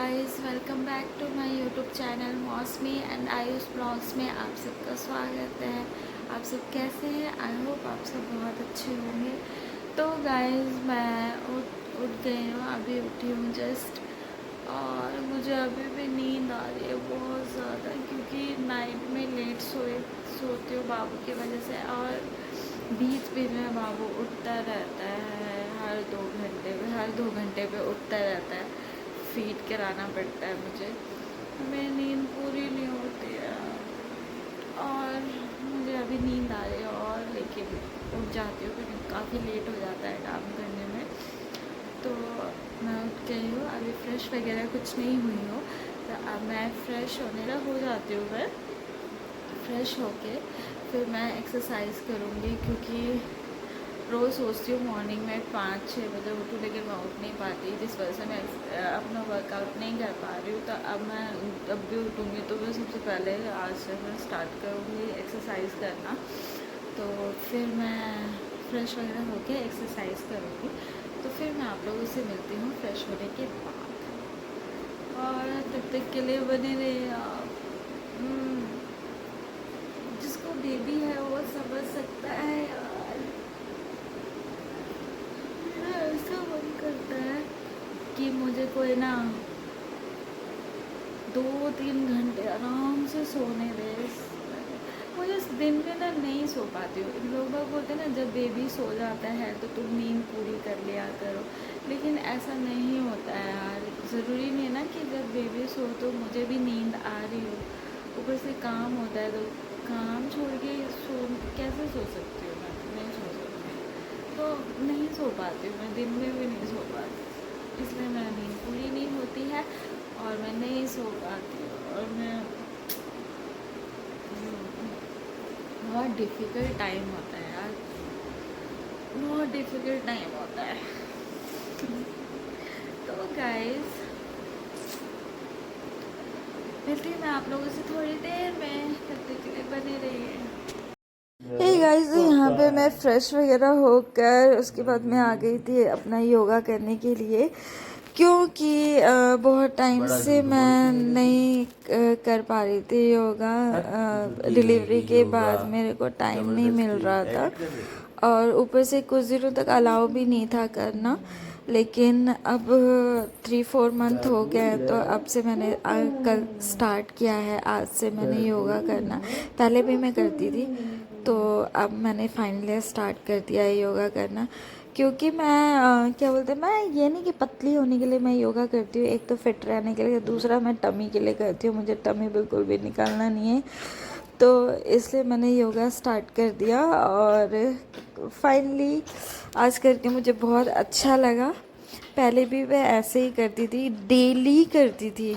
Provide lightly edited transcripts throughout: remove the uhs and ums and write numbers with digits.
Guys, welcome back to my YouTube channel Mausami and Ayush blogs में आप सबका स्वागत है। आप सब कैसे हैं? आई होप आप सब बहुत अच्छे होंगे। तो गाइस, मैं उठ गई हूँ, अभी उठी हूँ जस्ट। और मुझे अभी भी नींद आ रही है बहुत ज़्यादा, क्योंकि नाइट में लेट सोती हूँ बाबू की वजह से। और बीच बीच में बाबू उठता रहता है, हर 2 घंटे पे उठता रहता है। फीड कराना पड़ता है मुझे, मेरी नींद पूरी नहीं होती है। और मुझे अभी नींद आ रही है, और लेकिन उठ जाती हूँ क्योंकि काफ़ी लेट हो जाता है काम करने में। तो मैं उठ गई हूँ, अभी फ़्रेश वगैरह कुछ नहीं हुई हूँ। तो अब मैं फ़्रेश होने का हो जाती हूँ। मैं फ़्रेश होके फिर मैं एक्सरसाइज करूँगी, क्योंकि रोज़ सोचती हूँ मॉर्निंग में 5-6 बजे उठूँ, लेकिन मैं उठ नहीं पाती, जिस वजह से मैं अपना वर्कआउट नहीं कर पा रही हूँ। तो अब मैं जब भी उठूँगी तो मैं सबसे पहले आज से मैं स्टार्ट करूँगी एक्सरसाइज करना। तो फिर मैं फ़्रेश वगैरह होके एक्सरसाइज करूँगी। तो फिर मैं आप लोगों से मिलती हूँ फ़्रेश होने के बाद। और तब तक के लिए बने रहिए आप। जिसको बेबी है वो समझ सकता है यार। मेरा ऐसा मन करता है कि मुझे कोई ना 2-3 घंटे आराम से सोने दे। मुझे इस दिन में ना नहीं सो पाती हूँ। लोग बाग बोलते हैं ना, जब बेबी सो जाता है तो तुम नींद पूरी कर लिया करो, लेकिन ऐसा नहीं होता है यार। ज़रूरी नहीं है ना कि जब बेबी सो तो मुझे भी नींद आ रही हो। ऊपर से काम होता है, तो काम छोड़ के कैसे सो सकती हूँ? मैं नहीं सो सकती, तो नहीं सो पाती हूँ। मैं दिन में भी नहीं सो पाती, इसलिए मेरा नींद पूरी नहीं होती है और मैं नहीं सो पाती हूँ। और मैं बहुत डिफ़िकल्ट टाइम होता है यार, बहुत डिफ़िकल्ट टाइम होता है। तो गाइस, मिलती हूँ मैं आप लोगों से थोड़ी देर में, तब तक के लिए बने रहिए। हे गाइस, यहाँ पे मैं फ़्रेश वगैरह होकर उसके बाद मैं आ गई थी अपना योगा करने के लिए, क्योंकि बहुत टाइम से मैं नहीं कर पा रही थी योगा। डिलीवरी के बाद मेरे को टाइम नहीं मिल रहा था, और ऊपर से कुछ दिनों तक अलाउ भी नहीं था करना। लेकिन अब 3-4 मंथ हो गए हैं, तो अब से मैंने कल स्टार्ट किया है। आज से मैंने योगा करना, पहले भी मैं करती थी, तो अब मैंने फाइनली स्टार्ट कर दिया है योगा करना। क्योंकि मैं क्या बोलते हैं, मैं ये नहीं कि पतली होने के लिए मैं योगा करती हूँ, एक तो फिट रहने के लिए, दूसरा मैं टमी के लिए करती हूँ। मुझे टमी बिल्कुल भी निकालना नहीं है, तो इसलिए मैंने योगा स्टार्ट कर दिया। और फाइनली आज करके मुझे बहुत अच्छा लगा। पहले भी मैं ऐसे ही करती थी, डेली करती थी,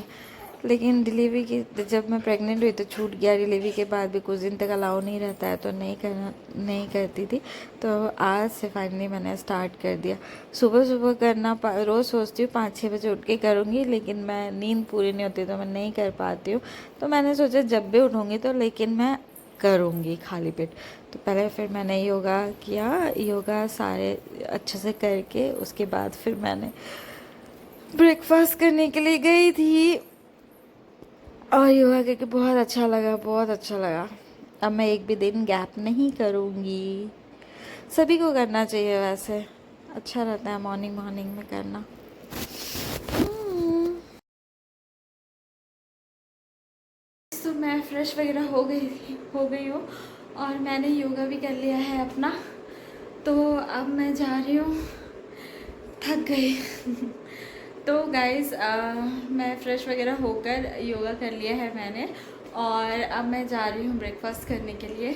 लेकिन डिलीवरी की जब मैं प्रेग्नेंट हुई तो छूट गया। डिलीवरी के बाद भी कुछ दिन तक अलाउ नहीं रहता है, तो नहीं करती थी। तो आज से फाइनली मैंने स्टार्ट कर दिया। सुबह सुबह करना रोज़ सोचती हूँ 5-6 बजे उठ के करूँगी, लेकिन मैं नींद पूरी नहीं होती, तो मैं नहीं कर पाती हूँ। तो मैंने सोचा जब भी उठूँगी तो लेकिन मैं करूँगी खाली पेट। तो पहले फिर मैंने योगा किया, योगा सारे अच्छे से करके उसके बाद फिर मैंने ब्रेकफास्ट करने के लिए गई थी। और योगा करके बहुत अच्छा लगा, बहुत अच्छा लगा। अब मैं एक भी दिन गैप नहीं करूँगी। सभी को करना चाहिए वैसे, अच्छा रहता है मॉर्निंग मॉर्निंग में करना। तो मैं फ़्रेश वगैरह हो गई हूँ, और मैंने योगा भी कर लिया है अपना। तो अब मैं जा रही हूँ, थक गई। तो गाइस, मैं फ़्रेश वगैरह होकर योगा कर लिया है मैंने, और अब मैं जा रही हूँ ब्रेकफास्ट करने के लिए।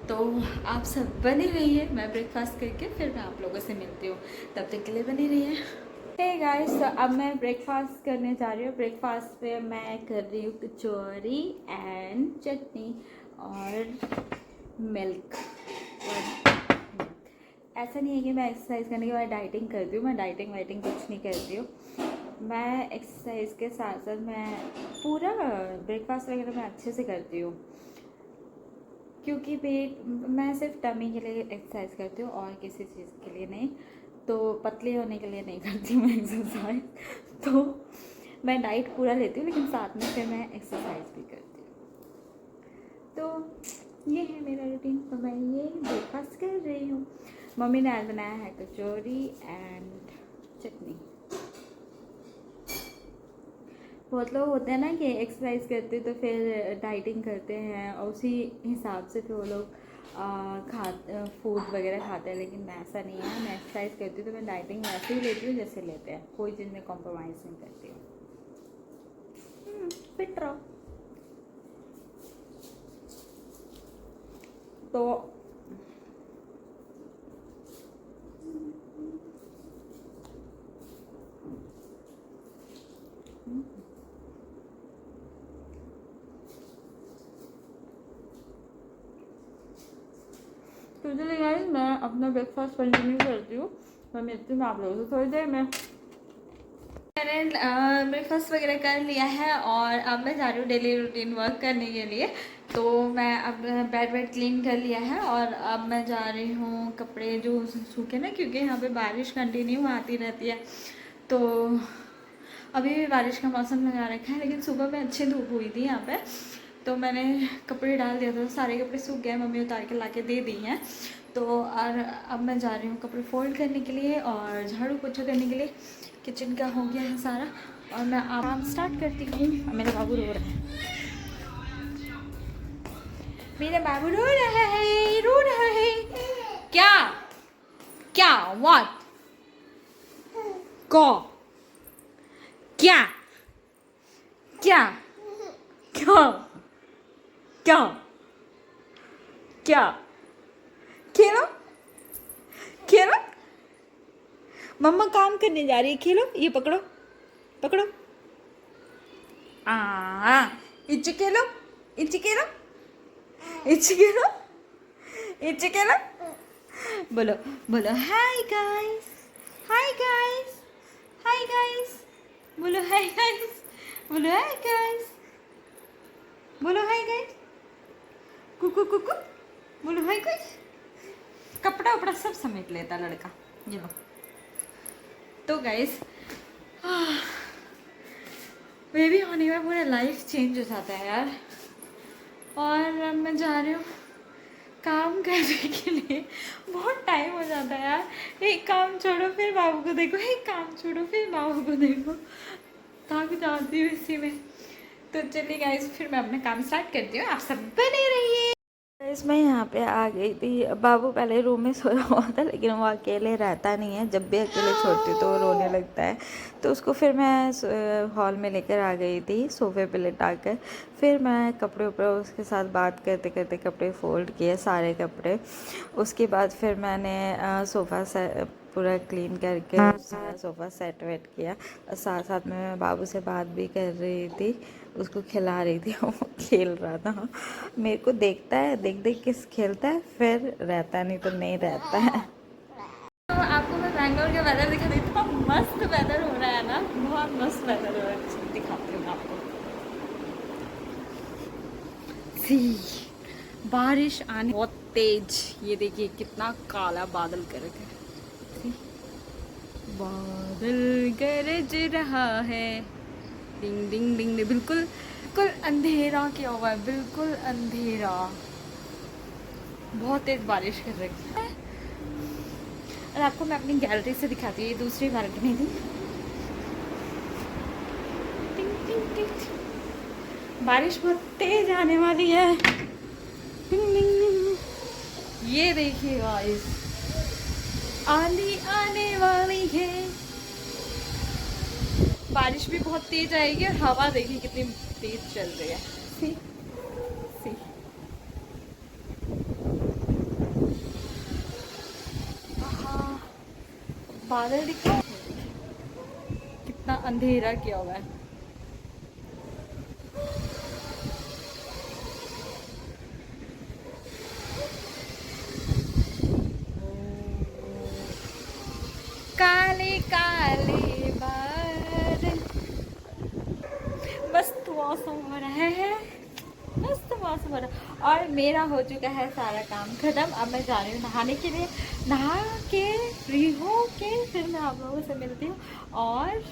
तो आप सब बने रहिए, मैं ब्रेकफास्ट करके फिर मैं आप लोगों से मिलती हूँ, तब तक के लिए बने रहिए। हे गाइस, अब मैं ब्रेकफास्ट करने जा रही हूँ। ब्रेकफास्ट पे मैं कर रही हूँ कचौरी एंड चटनी और मिल्क। ऐसा नहीं है कि मैं एक्सरसाइज करने के बाद डाइटिंग करती हूँ, मैं डाइटिंग वाइटिंग कुछ नहीं करती हूँ। मैं एक्सरसाइज के साथ साथ मैं पूरा ब्रेकफास्ट वगैरह मैं अच्छे से करती हूँ, क्योंकि पेट, मैं सिर्फ टमी के लिए एक्सरसाइज करती हूँ और किसी चीज़ के लिए नहीं। तो पतले होने के लिए नहीं करती हूँ एक्सरसाइज। तो मैं डाइट पूरा लेती हूँ लेकिन साथ में फिर मैं एक्सरसाइज भी करती हूँ। तो ये है मेरा रूटीन। तो मैं ये ब्रेकफास्ट कर रही हूँ। मम्मी ने आज बनाया है कचौरी एंड चटनी। बहुत लोग होते हैं ना कि एक्सरसाइज करते तो फिर डाइटिंग करते हैं और उसी हिसाब से फिर वो लोग फूड वगैरह खाते हैं, लेकिन मैं ऐसा नहीं है। मैं एक्सरसाइज करती हूँ तो मैं डाइटिंग वैसे ही लेती हूँ जैसे लेते हैं, कोई चीज़ में कॉम्प्रोमाइज़ नहीं करती हूँ। फिट रहो। तो चलिए गाइस, मैं अपना ब्रेकफास्ट कंटिन्यू करती हूँ। मैं मिलती हूँ आप लोगों से थोड़ी देर में। मैंने ब्रेकफास्ट वगैरह कर लिया है और अब मैं जा रही हूँ डेली रूटीन वर्क करने के लिए। तो मैं अब बेड वेड क्लीन कर लिया है और अब मैं जा रही हूँ कपड़े जो सूखे ना, क्योंकि यहाँ पे बारिश कंटिन्यू आती रहती है। तो अभी भी बारिश का मौसम लगा रखा है, लेकिन सुबह में अच्छी धूप हुई थी यहाँ पे, तो मैंने कपड़े डाल दिया था। सारे कपड़े सूख गए, मम्मी उतार के ला के दे दी हैं। तो और अब मैं जा रही हूँ कपड़े फोल्ड करने के लिए और झाड़ू पोछा करने के लिए। किचन का हो गया है सारा और मैं आराम स्टार्ट करती हूँ। मेरा बाबू रो रहा है, मेरा बाबू रो रहा है, रो रहा है। क्या क्या व्हाट को क्या क्या क्या क्या क्या खेलो खेलो, मम्मा काम करने जा रही है, खेलो। ये पकड़ो पकड़ो, इच्ची खेलो, इच्ची खेलो, इच्ची खेलो, इच्ची खेलो। बोलो बोलो hi guys, hi guys, hi guys, बोलो हाय गाइस, बोलो हाय गाइस, बोलो हाय गाइस, कुकू कुकू, बोलो हाय गाइस। कपड़ा उपड़ा सब समेट लेता लड़का, ये लो। तो गाइस, बेबी होने में पूरा लाइफ चेंज हो जाता है यार। और अब मैं जा रही हूँ काम करने के लिए। बहुत टाइम हो जाता है यार, एक काम छोड़ो फिर बाबू को देखो, एक काम छोड़ो फिर बाबू को देखो, थक जाती हूँ इसी में। तो चलिए गाइस, फिर मैं अपना काम स्टार्ट करती हूँ, आप सब बने रहिए। मैं यहाँ पे आ गई थी। बाबू पहले रूम में सोया हुआ था, लेकिन वो अकेले रहता नहीं है। जब भी अकेले छोड़ती हूँ तो वो रोने लगता है। तो उसको फिर मैं हॉल में लेकर आ गई थी, सोफे पे लिटा कर। फिर मैं कपड़े उपड़े उसके साथ बात करते करते कपड़े फोल्ड किए, सारे कपड़े। उसके बाद फिर मैंने सोफ़ा से पूरा क्लीन करके सारा सोफ़ा सेट वेट किया। और साथ साथ में मैं बाबू से बात भी कर रही थी, उसको खिला रही थी। वो खेल रहा था, मेरे को देखता है, देख देख के खेलता है, फिर रहता नहीं तो नहीं रहता है। तो आपको मैं बैंगलोर का वेदर दिखा देती हूँ। मस्त वेदर हो रहा है ना, बहुत मस्त वेदर हो रहा है। दिखाती हूँ आपको। बारिश आने बहुत तेज, ये देखिए कितना काला बादल कर रखा है। बादल गरज रहा है, डिंग डिंग डिंग, बिल्कुल बिल्कुल अंधेरा किया हुआ है, बिल्कुल अंधेरा। बहुत तेज बारिश कर रही है। और आपको मैं अपनी गैलरी से दिखाती हूँ, ये दूसरी बालकनी थी। टिंग टिंग टिंग, बारिश बहुत तेज आने वाली है। टिंग टिंग टिंग, ये देखिए गाइस, आंधी आने वाली है। बारिश भी बहुत तेज आएगी और हवा देखिए कितनी तेज चल रही है। सी सी, बादल दिखा, कितना अंधेरा किया हुआ है। काले काले बादल, मस्त मौसम हो रहा है, मस्त मौसम हो रहा है। और मेरा हो चुका है सारा काम खत्म। अब मैं जा रही हूँ नहाने के लिए। नहा के फ्री हो के फिर मैं आप लोगों से मिलती हूँ। और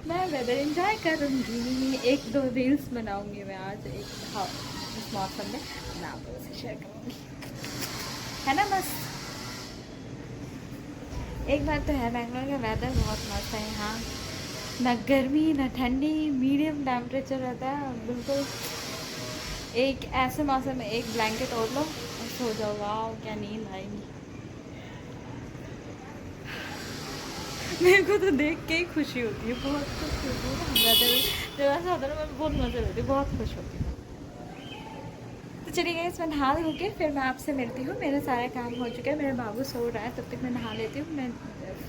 मैं वेदर एंजॉय करूँगी, 1-2 रील्स बनाऊँगी मैं आज एक, हाँ इस मौसम में मैं आप लोगों से शेयर करूँगी, है ना मस्त। एक बात तो है, बैंगलोर का वेदर बहुत मस्त है यहाँ, ना गर्मी ना ठंडी, मीडियम टेम्परेचर रहता है बिल्कुल। एक ऐसे मौसम में एक ब्लैंकेट ओढ़ लो और सो जाओ, वाह क्या नींद आएगी। मेरे को तो देख के ही खुशी होती है, बहुत खुश होती है वेदर जब ऐसा होता है ना, मैं बहुत मज़े होती है, बहुत खुश होती हूँ। तो चलिए गाइस, मैं नहा धो के फिर मैं आपसे मिलती हूँ। मेरा सारा काम हो चुका है, मेरा बाबू सो रहा है, तब तक मैं नहा लेती हूँ। मैं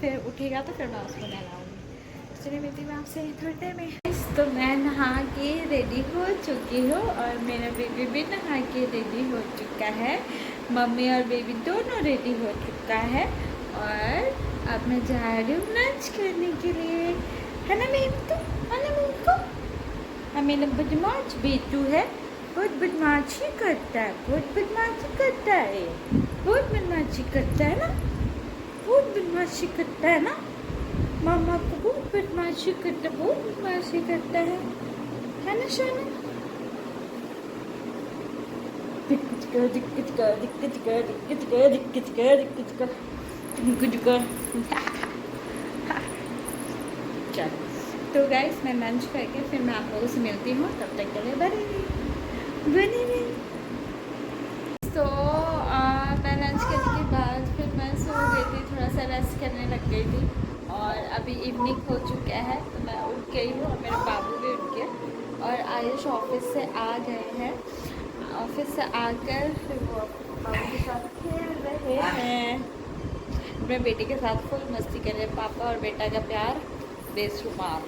फिर उठेगा तो फिर मैं उसको नहलाऊँगी। तो चलिए मिलती हूँ मैं आपसे थोड़ी देर में। तो मैं नहा के रेडी हो चुकी हूँ और मेरा बेबी भी नहा के रेडी हो चुका है। मम्मी और बेबी दोनों रेडी हो चुका है और अब मैं जा रही हूँ लंच करने के लिए, है ना मेम तो, है ना मेम को। हाँ मेरा बदमाश बेटू है, बहुत बदमाशी करता है, बहुत बदमाशी करता है, बहुत बदमाशी करता है ना, बहुत बदमाशी करता है ना, मामा को बहुत बदमाशी करता है, बहुत बदमाशी करता है ना शाना। दिक्कत कर दिक्कत कर दिक्कत कर दिक्कत कर दिक्कत कर दिक्कत कर दिक्कत कर। चलो तो गाइस, मैं लंच करके फिर मैं आप लोगों से मिलती हूँ, तब तक के लिए बने रहिए। तो मैं लंच करने के बाद फिर मैं सो गई थी, थोड़ा सा रेस्ट करने लग गई थी और अभी इवनिंग हो चुका है तो मैं उठ गई हूँ और मेरे बाबू भी उठ गए और आयुष ऑफिस से आ गए हैं। ऑफिस से आकर फिर वो बाबू के साथ खेल रहे हैं, अपने बेटे के साथ फुल मस्ती कर रहे हैं। पापा और बेटा का प्यार बेशुमार।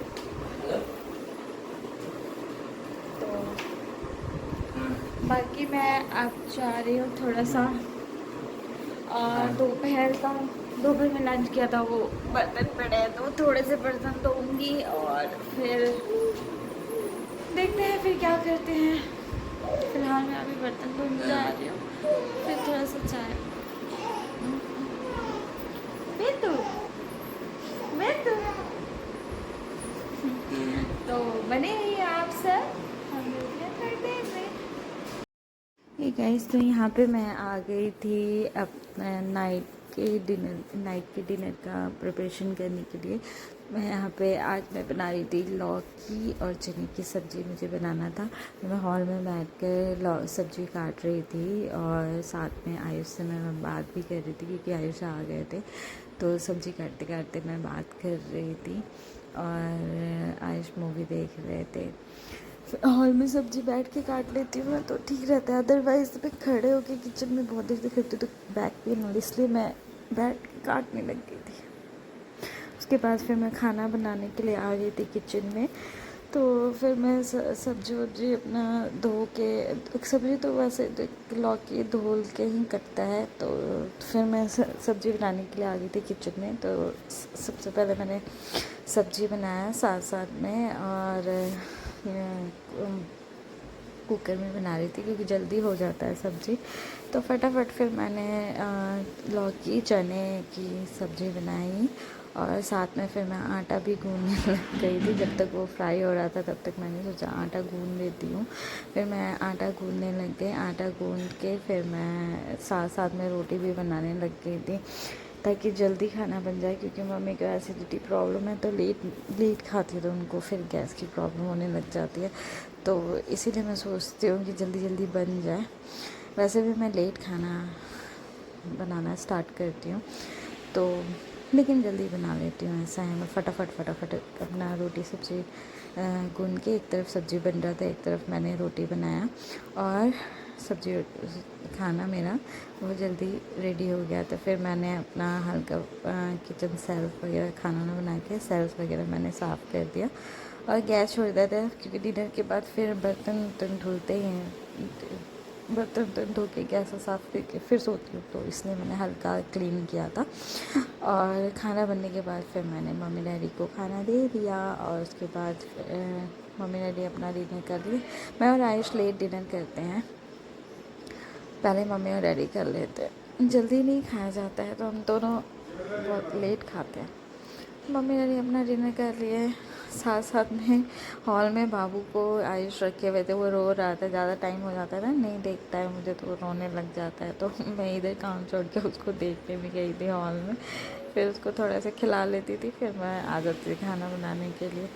तो बाकी मैं अब जा रही हूँ थोड़ा सा दोपहर में लंच किया था, वो बर्तन पड़े हैं तो थोड़े से बर्तन धोऊंगी और फिर देखते हैं फिर क्या करते हैं। फिलहाल मैं अभी बर्तन धोने जा रही हूँ, फिर थोड़ा सा चाय। बेटू बेटू तो बने रहिए आप सब, हम मिलते हैं थोड़ी देर में। हे गाइस, तो यहाँ पे मैं आ गई थी अपना नाइट के डिनर का प्रिपरेशन करने के लिए। मैं यहाँ पे आज मैं बना रही थी लौकी और चने की सब्ज़ी, मुझे बनाना था। तो मैं हॉल में बैठ कर सब्ज़ी काट रही थी और साथ में आयुष से मैं बात भी कर रही थी क्योंकि आयुष आ गए थे। तो सब्ज़ी काटते काटते मैं बात कर रही थी और आयुष मूवी देख रहे थे। हॉल में सब्जी बैठ के काट लेती हूँ मैं तो ठीक रहता है, अदरवाइज़ मैं खड़े होकर किचन में बहुत देर से करती हूँ तो बैक पेन हो, इसलिए मैं बैठ के काटने लग गई थी। उसके बाद फिर मैं खाना बनाने के लिए आ गई थी किचन में। तो फिर मैं सब्जी वब्जी अपना धो के, सब्ज़ी तो वैसे लौकी धो के ही कटता है, तो फिर मैं सब्ज़ी बनाने के लिए आ गई थी किचन में। तो सबसे पहले मैंने सब्ज़ी बनाया साथ साथ में और कुकर में बना रही थी क्योंकि जल्दी हो जाता है सब्ज़ी। तो फटाफट फिर मैंने लौकी चने की सब्ज़ी बनाई और साथ में फिर मैं आटा भी गूँधने लग गई थी। जब तक वो फ्राई हो रहा था तब तक मैंने सोचा आटा गूँध लेती हूँ। फिर मैं आटा गूँधने लग गई, आटा गूँध के फिर मैं साथ साथ में रोटी भी बनाने लग गई थी ताकि जल्दी खाना बन जाए, क्योंकि मम्मी को एसिडिटी प्रॉब्लम है तो लेट खाती है तो उनको फिर गैस की प्रॉब्लम होने लग जाती है। तो इसीलिए मैं सोचती हूँ कि जल्दी जल्दी बन जाए। वैसे भी मैं लेट खाना बनाना स्टार्ट करती हूँ तो, लेकिन जल्दी बना लेती हूँ। ऐसा है, मैं फटाफट अपना रोटी सब्ज़ी गूँध के, एक तरफ सब्ज़ी बन रहा था एक तरफ मैंने रोटी बनाया और सब्ज़ी खाना मेरा वो जल्दी रेडी हो गया। तो फिर मैंने अपना हल्का किचन सेल्फ वगैरह खाना ना बना के सेल्फ वगैरह मैंने साफ़ कर दिया और गैस छोड़ दिया था, क्योंकि डिनर के बाद फिर बर्तन धुलते ही हैं, बर्तन धो के गैस साफ़ करके फिर सोती हूँ, तो इसलिए मैंने हल्का क्लीन किया था। और खाना बनने के बाद फिर मैंने मम्मी डैडी को खाना दे दिया और उसके बाद मम्मी डैडी अपना डिनर कर लिए। मैं और आयुष लेट डिनर करते हैं, पहले मम्मी और डैडी कर लेते हैं, जल्दी नहीं खाया जाता है तो हम दोनों बहुत लेट खाते हैं। मम्मी डैडी अपना डिनर कर लिए, साथ साथ में हॉल में बाबू को आयुष रखे हुए थे, वो रो रहा था, ज़्यादा टाइम हो जाता है ना, नहीं देखता है मुझे तो रोने लग जाता है, तो मैं इधर काम छोड़ के उसको देखने भी गई थी हॉल में, फिर उसको थोड़ा सा खिला लेती थी, फिर मैं आ जाती थी खाना बनाने के लिए।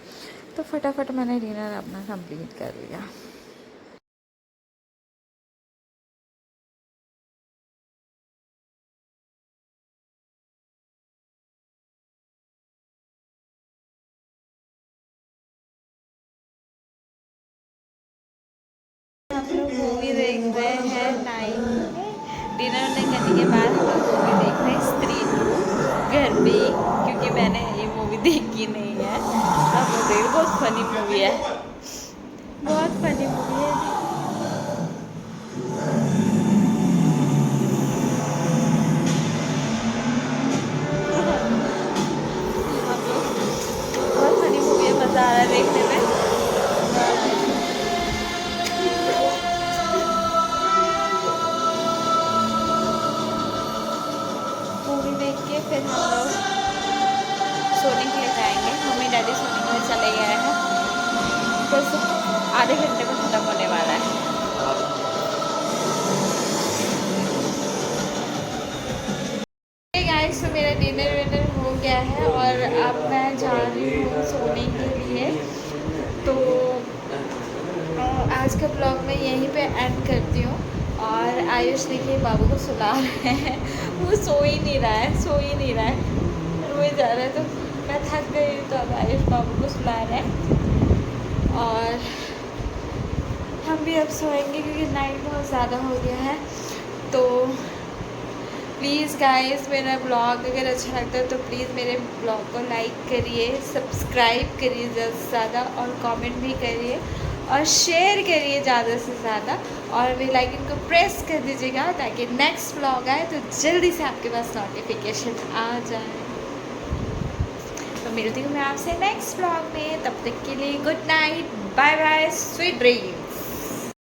तो फटाफट मैंने डिनर अपना कंप्लीट कर लिया। हम लोग मूवी देख रहे हैं 9 में, डिनर ने करने के बाद हम लोग मूवी देख रहे हैं स्त्री 2 घर पे ही, क्योंकि मैंने ये मूवी देखी नहीं है। अब वो देख, बहुत फनी मूवी है, बहुत फनी मूवी है। हम लोग, बहुत फनी मूवी है, मज़ा आ रहा है देखने में। मूवी देख के फिर हम लोग सोने के लिए जाएंगे, मम्मी डैडी सोने के लिए चले गए हैं, बस आधे घंटे में ख़त्म होने वाला है। गाइस, तो मेरा डिनर विनर हो गया है और अब मैं जा रही हूँ सोने के लिए। तो आज का ब्लॉग मैं यहीं पे एंड करती हूँ। और आयुष देखिए बाबू को सुला रहे हैं, वो सो ही नहीं रहा है, सो ही नहीं रहा है, रोए जा रहा है। तो मैं थक गई, तो अब आयुष बाबू को सुला रहे हैं और हम भी अब सोएंगे, क्योंकि नाइट बहुत ज़्यादा हो गया है। तो प्लीज़ गाइस, मेरा ब्लॉग अगर अच्छा लगता है तो प्लीज़ मेरे ब्लॉग को लाइक करिए, सब्सक्राइब करिए ज़्यादा से ज़्यादा, और कमेंट भी करिए और शेयर करिए ज़्यादा से ज़्यादा, और बेल आइकन को प्रेस कर दीजिएगा ताकि नेक्स्ट ब्लॉग आए तो जल्दी से आपके पास नोटिफिकेशन आ जाए। तो मिलती हूँ मैं आपसे नेक्स्ट ब्लॉग में, तब तक के लिए good night, bye bye, sweet dream.